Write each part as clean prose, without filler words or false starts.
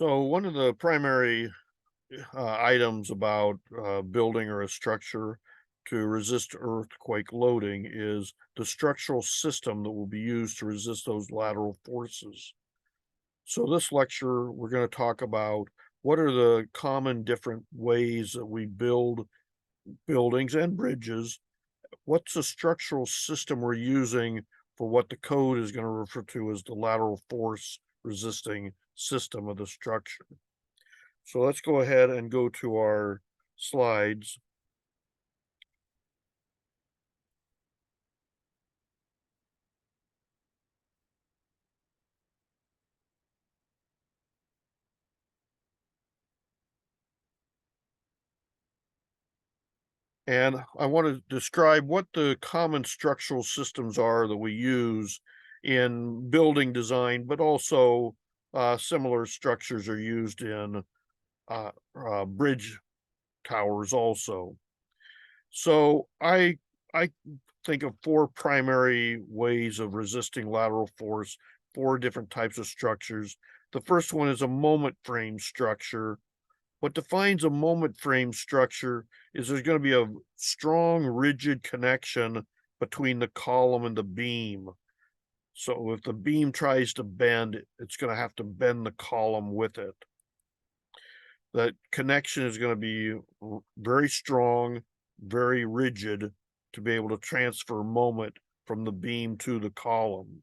So one of the primary items about building or a structure to resist earthquake loading is the structural system that will be used to resist those lateral forces. So this lecture, we're going to talk about what are the common different ways that we build buildings and bridges. What's the structural system we're using for what the code is going to refer to as the lateral force resisting system of the structure. So let's go ahead and go to our slides. And I want to describe what the common structural systems are that we use in building design, but also similar structures are used in bridge towers also. So I think of four primary ways of resisting lateral force, four different types of structures. The first one is a moment frame structure. What defines a moment frame structure is there's going to be a strong, rigid connection between the column and the beam. So if the beam tries to bend, it's going to have to bend the column with it. That connection is going to be very strong, very rigid to be able to transfer moment from the beam to the column.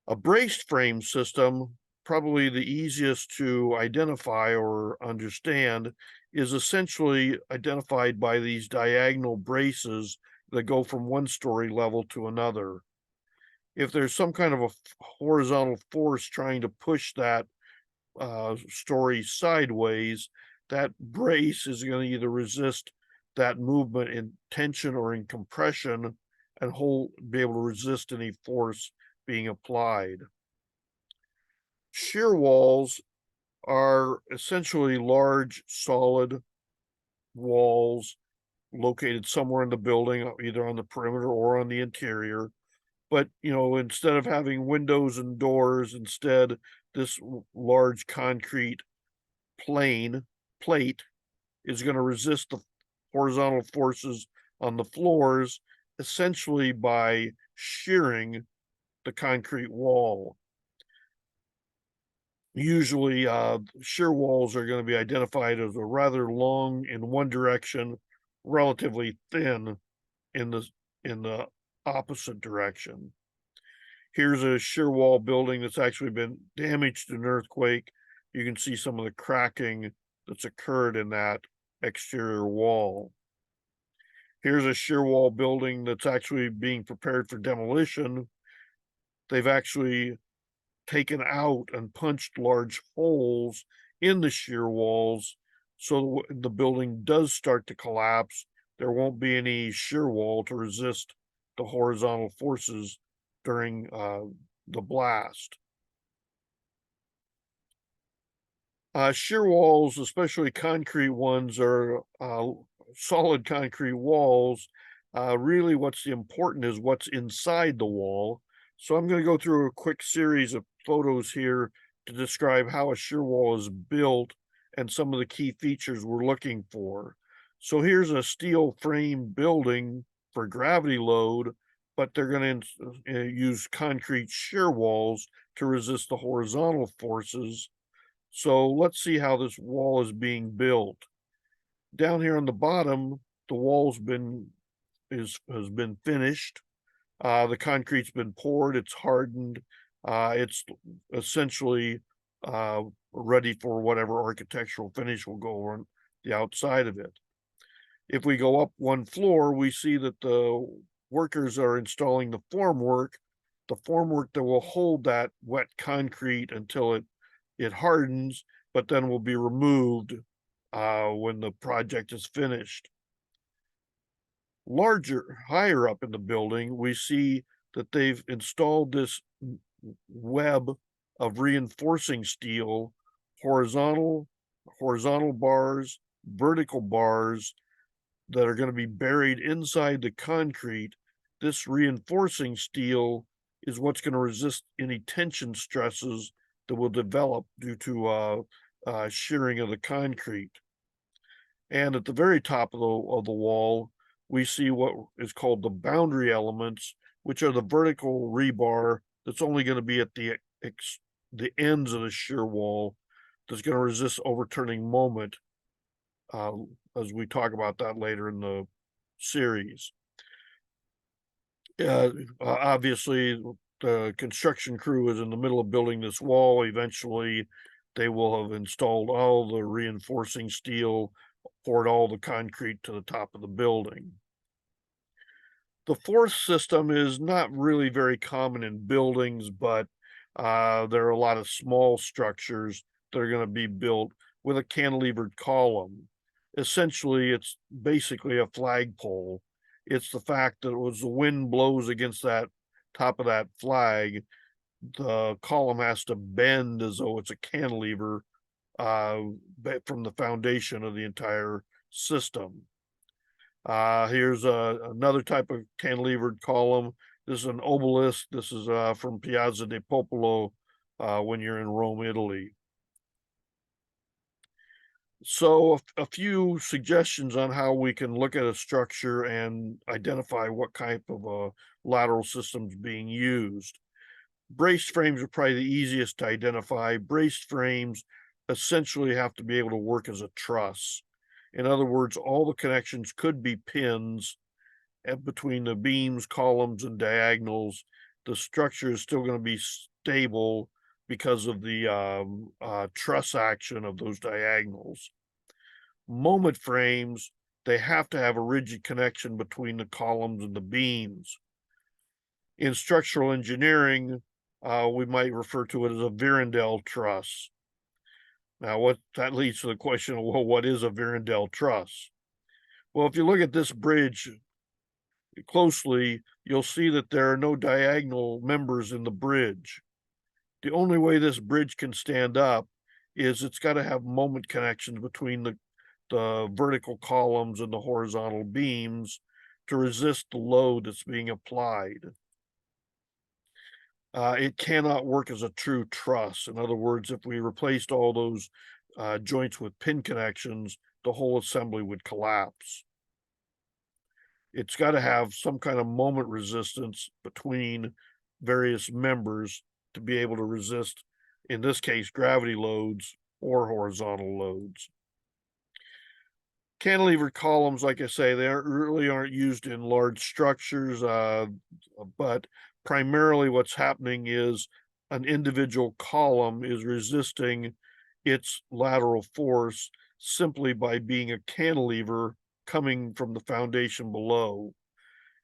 A braced frame system, probably the easiest to identify or understand, is essentially identified by these diagonal braces that go from one story level to another. If there's some kind of a horizontal force trying to push that story sideways, that brace is going to either resist that movement in tension or in compression and be able to resist any force being applied. Shear walls are essentially large, solid walls located somewhere in the building, either on the perimeter or on the interior. But, instead of having windows and doors, instead, this large concrete plate is going to resist the horizontal forces on the floors, essentially by shearing the concrete wall. Usually, shear walls are going to be identified as a rather long in one direction, relatively thin in the opposite direction. Here's a shear wall building that's actually been damaged in an earthquake. You can see some of the cracking that's occurred in that exterior wall. Here's a shear wall building that's actually being prepared for demolition. They've actually taken out and punched large holes in the shear walls, so the building does start to collapse. There won't be any shear wall to resist the horizontal forces during the blast. Shear walls, especially concrete ones, are solid concrete walls. Really what's important is what's inside the wall. So I'm going to go through a quick series of photos here to describe how a shear wall is built and some of the key features we're looking for. So here's a steel frame building for gravity load, but they're going to use concrete shear walls to resist the horizontal forces. So let's see how this wall is being built. Down here on the bottom, the wall's has been finished. The concrete's been poured, it's hardened. It's essentially ready for whatever architectural finish will go on the outside of it. If we go up one floor, we see that the workers are installing the formwork that will hold that wet concrete until it hardens, but then will be removed when the project is finished. Higher up in the building, we see that they've installed this web of reinforcing steel, horizontal bars, vertical bars that are going to be buried inside the concrete. This reinforcing steel is what's going to resist any tension stresses that will develop due to shearing of the concrete. And at the very top of the wall, we see what is called the boundary elements, which are the vertical rebar that's only going to be at the ends of the shear wall that's going to resist overturning moment, as we talk about that later in the series. Obviously, the construction crew is in the middle of building this wall. Eventually, they will have installed all the reinforcing steel, poured all the concrete to the top of the building. The fourth system is not really very common in buildings, but there are a lot of small structures that are going to be built with a cantilevered column. Essentially, it's basically a flagpole. It's the fact that as the wind blows against that top of that flag, the column has to bend as though it's a cantilever from the foundation of the entire system. Here's another type of cantilevered column. This is an obelisk. This is from Piazza del Popolo when you're in Rome, Italy. So a few suggestions on how we can look at a structure and identify what type of a lateral system is being used. Braced frames are probably the easiest to identify. Braced frames essentially have to be able to work as a truss. In other words, all the connections could be pins between the beams, columns, and diagonals. The structure is still going to be stable because of the truss action of those diagonals. Moment frames, they have to have a rigid connection between the columns and the beams. In structural engineering, we might refer to it as a Virandel truss. Now, that leads to the question of, well, what is a Virandel truss? Well, if you look at this bridge closely, you'll see that there are no diagonal members in the bridge. The only way this bridge can stand up is it's got to have moment connections between the vertical columns and the horizontal beams to resist the load that's being applied. It cannot work as a true truss. In other words, if we replaced all those joints with pin connections, the whole assembly would collapse. It's got to have some kind of moment resistance between various members to be able to resist, in this case, gravity loads or horizontal loads. Cantilevered columns, like I say, they really aren't used in large structures, but primarily what's happening is an individual column is resisting its lateral force simply by being a cantilever coming from the foundation below.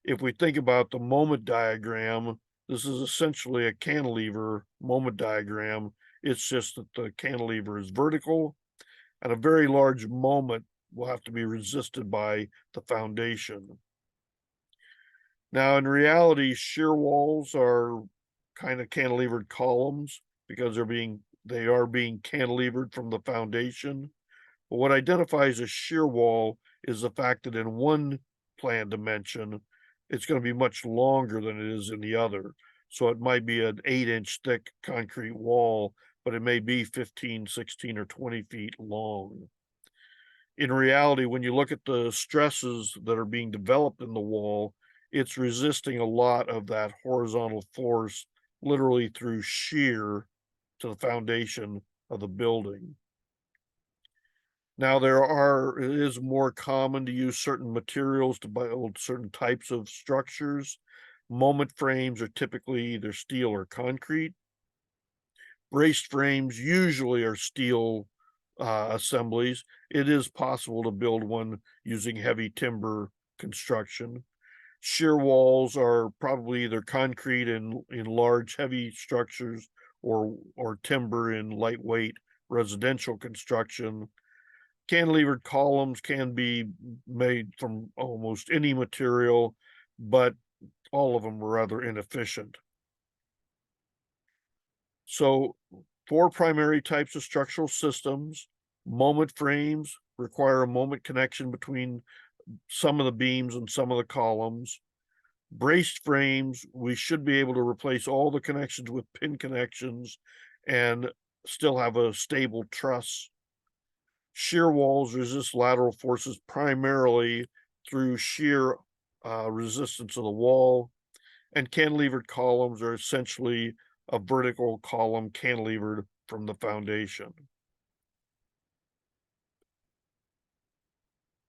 If we think about the moment diagram, this is essentially a cantilever moment diagram. It's just that the cantilever is vertical, and a very large moment will have to be resisted by the foundation. Now, in reality, shear walls are kind of cantilevered columns because they are being cantilevered from the foundation. But what identifies a shear wall is the fact that in one plan dimension, it's going to be much longer than it is in the other. So it might be an 8-inch thick concrete wall, but it may be 15, 16, or 20 feet long. In reality, when you look at the stresses that are being developed in the wall, it's resisting a lot of that horizontal force, literally through shear to the foundation of the building. Now, it is more common to use certain materials to build certain types of structures. Moment frames are typically either steel or concrete. Braced frames usually are steel assemblies. It is possible to build one using heavy timber construction. Shear walls are probably either concrete in large heavy structures or timber in lightweight residential construction. Cantilevered columns can be made from almost any material, but all of them are rather inefficient. So 4 primary types of structural systems. Moment frames require a moment connection between some of the beams and some of the columns. Braced frames, we should be able to replace all the connections with pin connections and still have a stable truss. Shear walls resist lateral forces primarily through shear resistance of the wall, and cantilevered columns are essentially a vertical column cantilevered from the foundation.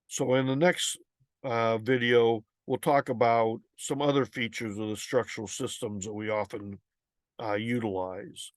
So in the next video, we'll talk about some other features of the structural systems that we often utilize.